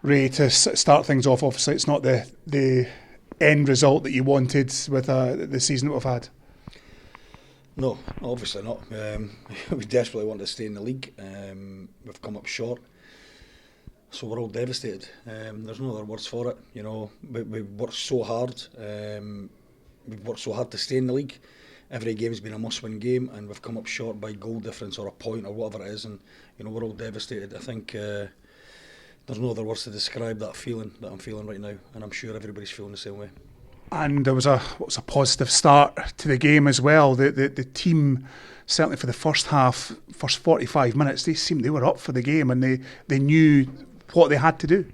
Ray, to start things off, obviously it's not the end result that you wanted with the season that we've had. No, obviously not. We desperately want to stay in the league. We've come up short, so we're all devastated. There's no other words for it. You know, we've worked so hard. We've worked so hard to stay in the league. Every game's been a must-win game, and we've come up short by goal difference or a point or whatever it is. And you know, we're all devastated. I think there's no other words to describe that feeling that I'm feeling right now, and I'm sure everybody's feeling the same way. And there was a positive start to the game as well. The team, certainly for the first half, first 45 minutes, they were up for the game, and they knew what they had to do.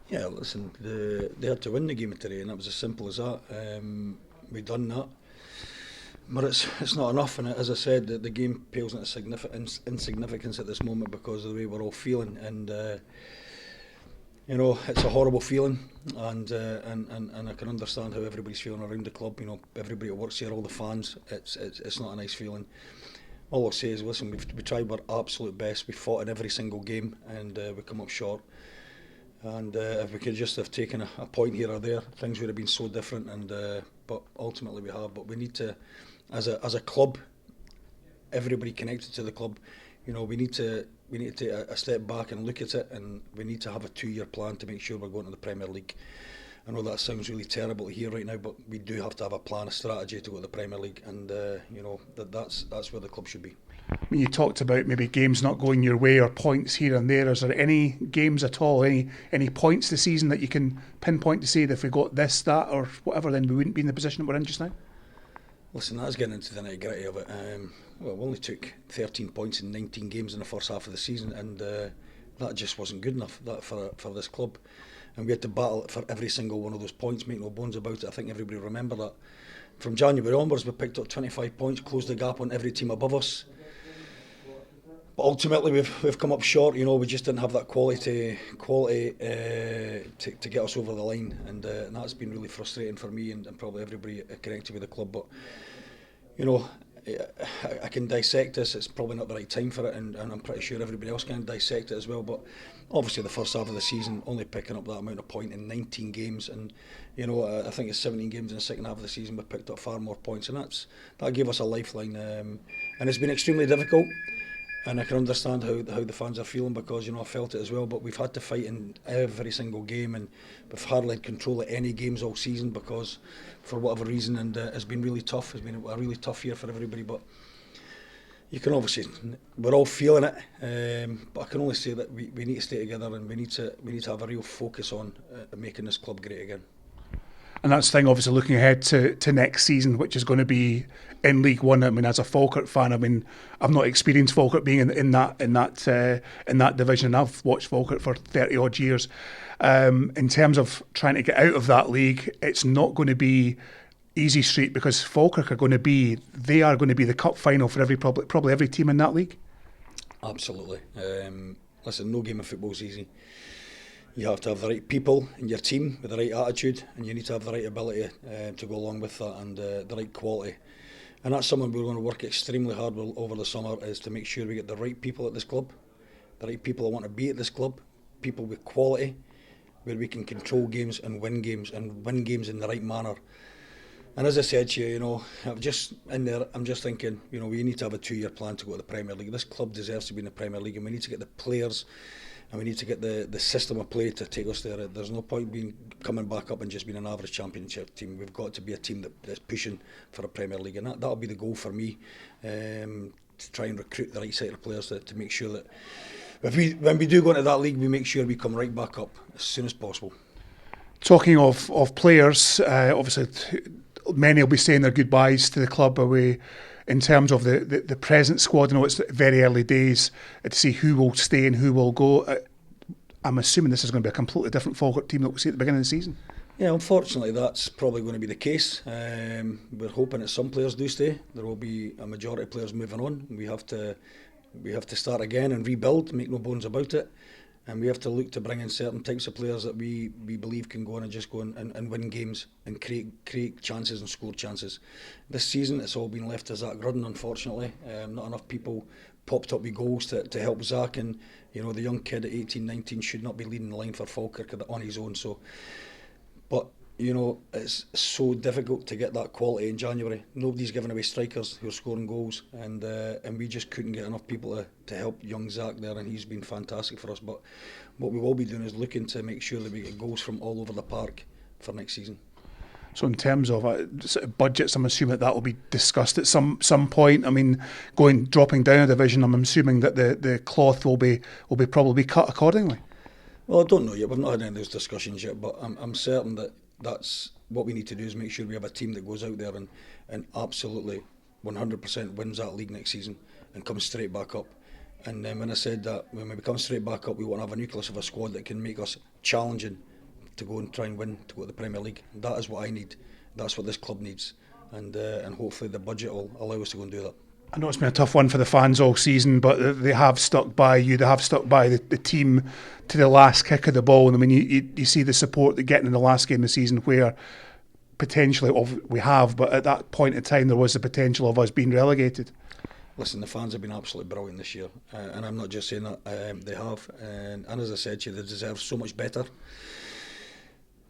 Yeah, listen, they had to win the game today, and that was as simple as that. We've done that, but it's not enough. And as I said, the game pales into insignificance at this moment because of the way we're all feeling. And you know, it's a horrible feeling, and I can understand how everybody's feeling around the club. You know, everybody that works here, all the fans. It's not a nice feeling. All I'll say is, listen, we tried our absolute best. We fought in every single game, and we come up short. And if we could just have taken a point here or there, things would have been so different. And but ultimately we have. But we need to, as a club, everybody connected to the club, you know, we need to take a step back and look at it, and we need to have a 2-year plan to make sure we're going to the Premier League. I know that sounds really terrible to hear right now, but we do have to have a plan, a strategy to go to the Premier League, and you know, that's where the club should be. When you talked about maybe games not going your way or points here and there, is there any games at all, any points this season that you can pinpoint to say that if we got this, that or whatever, then we wouldn't be in the position that we're in just now? Listen, that's getting into the nitty-gritty of it. Well, we only took 13 points in 19 games in the first half of the season, and that just wasn't good enough for this club. And we had to battle for every single one of those points, make no bones about it. I think everybody remember that. From January onwards, we picked up 25 points, closed the gap on every team above us. But ultimately, we've come up short. You know, we just didn't have that quality to get us over the line, and that's been really frustrating for me and probably everybody connected with the club. But you know, I can dissect this. It's probably not the right time for it, and I'm pretty sure everybody else can dissect it as well. But obviously, the first half of the season, only picking up that amount of point in 19 games, and you know, I think it's 17 games in the second half of the season. We picked up far more points, and that gave us a lifeline, and it's been extremely difficult. And I can understand how the fans are feeling, because you know, I felt it as well. But we've had to fight in every single game, and we've hardly had control of any games all season because, for whatever reason, and it's been really tough. It's been a really tough year for everybody. But you can obviously, we're all feeling it. But I can only say that we need to stay together, and we need to have a real focus on making this club great again. And that's the thing, obviously, looking ahead to next season, which is going to be in League One. I mean, as a Falkirk fan, I mean, I've not experienced Falkirk being in that division. I've watched Falkirk for 30 odd years. In terms of trying to get out of that league, it's not going to be easy street, because Falkirk are going to be the cup final for probably every team in that league. Absolutely. Listen, no game of football is easy. You have to have the right people in your team with the right attitude, and you need to have the right ability to go along with that, and the right quality. And that's something we're going to work extremely hard with over the summer, is to make sure we get the right people at this club, the right people that want to be at this club, people with quality, where we can control games and win games in the right manner. And as I said to you, you know, I'm just thinking, you know, we need to have a 2-year plan to go to the Premier League. This club deserves to be in the Premier League, and we need to get the players, and we need to get the system of play to take us there. There's no point coming back up and just being an average championship team. We've got to be a team that's pushing for a Premier League, and that'll be the goal for me, to try and recruit the right set of players to make sure that when we do go into that league, we make sure we come right back up as soon as possible. Talking of players, obviously many will be saying their goodbyes to the club away. In terms of the present squad, I know it's very early days to see who will stay and who will go. I'm assuming this is going to be a completely different Falkirk team that we'll see at the beginning of the season. Yeah, unfortunately that's probably going to be the case. We're hoping that some players do stay. There will be a majority of players moving on. We have to start again and rebuild, make no bones about it. and we have to look to bring in certain types of players that we believe can go on and just go and win games and create chances and score chances. This season it's all been left to Zach Grudden, unfortunately. Not enough people popped up with goals to help Zach, and you know, the young kid at 18, 19 should not be leading the line for Falkirk on his own. So, but you know, it's so difficult to get that quality in January. Nobody's giving away strikers who are scoring goals, and we just couldn't get enough people to help young Zach there, and he's been fantastic for us. But what we will be doing is looking to make sure that we get goals from all over the park for next season. So in terms of sort of budgets, I'm assuming that will be discussed at some point. I mean, dropping down a division, I'm assuming that the cloth will be probably cut accordingly. Well, I don't know yet. We've not had any of those discussions yet, but I'm certain that that's what we need to do, is make sure we have a team that goes out there and absolutely 100% wins that league next season and comes straight back up. And then when I said that, when we come straight back up, we want to have a nucleus of a squad that can make us challenging to go and try and win, to go to the Premier League. That is what I need. That's what this club needs. And hopefully the budget will allow us to go and do that. I know it's been a tough one for the fans all season, but they have stuck by you. They have stuck by the team to the last kick of the ball. And I mean, you see the support they're getting in the last game of the season, where potentially we have, but at that point in time there was the potential of us being relegated. Listen, the fans have been absolutely brilliant this year, and I'm not just saying that, they have. And as I said to you, they deserve so much better.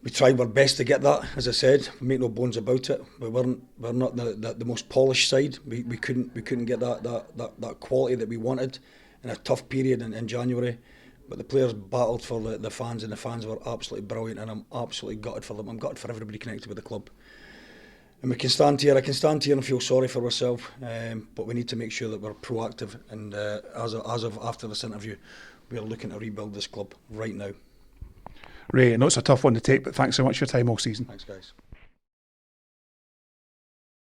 We tried our best to get that, as I said. We make no bones about it. We're not the most polished side. We couldn't get that quality that we wanted in a tough period in January. But the players battled for the fans, and the fans were absolutely brilliant, and I'm absolutely gutted for them. I'm gutted for everybody connected with the club. And I can stand here and feel sorry for ourselves, but we need to make sure that we're proactive. And as of after this interview, we are looking to rebuild this club right now. Ray, I know it's a tough one to take, but thanks so much for your time all season. Thanks, guys.